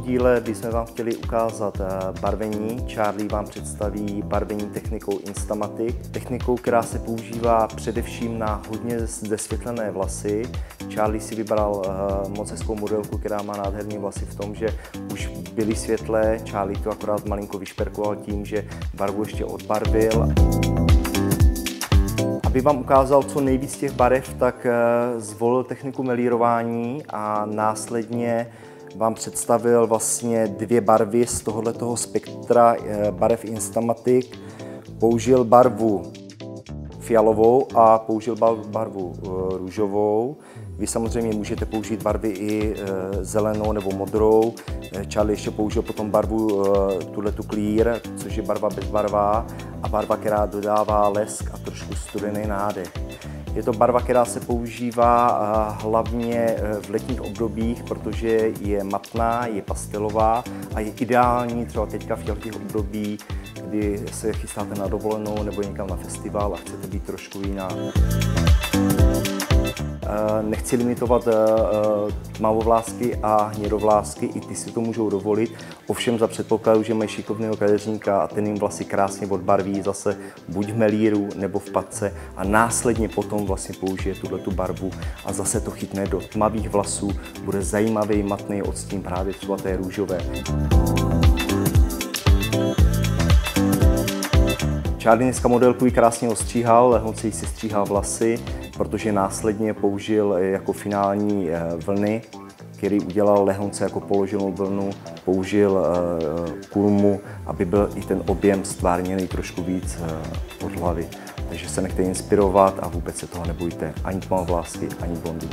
díle bychom vám chtěli ukázat barvení. Charlie vám představí barvení technikou Instamatic. Technikou, která se používá především na hodně zesvětlené vlasy. Charlie si vybral moc hezkou modelku, která má nádherné vlasy v tom, že už byly světlé. Charlie to akorát malinko vyšperkoval tím, že barvu ještě odbarvil. Aby vám ukázal co nejvíc těch barev, tak zvolil techniku melírování a následně vám představil vlastně dvě barvy z tohoto spektra barev Instamatic. Použil barvu fialovou a použil barvu růžovou. Vy samozřejmě můžete použít barvy i zelenou nebo modrou. Charlie ještě použil potom barvu tuhletu clear, což je barva bezbarvá a barva, která dodává lesk a trošku studený nádech. Je to barva, která se používá hlavně v letních obdobích, protože je matná, je pastelová a je ideální třeba teďka v těch období, kdy se chystáte na dovolenou nebo někam na festival a chcete být trošku jiná. Nechci limitovat tmavovlásky a hnědovlásky, i ty si to můžou dovolit, ovšem za předpokladu, že mají šikovného kadeřníka a ten jim vlasy krásně odbarví zase buď v melíru nebo v patce a následně potom vlastně použije tuhletu barvu a zase to chytne do tmavých vlasů, bude zajímavý matný odstín právě třeba té růžové. Charlie dneska modelku ji krásně ostříhal, lehonce si stříhal vlasy, protože následně použil jako finální vlny, který udělal lehonce jako položenou vlnu, použil kulmu, aby byl i ten objem stvárněný trošku víc od hlavy. Takže se nechte inspirovat a vůbec se toho nebojte, ani tmavovlásky, ani blondy.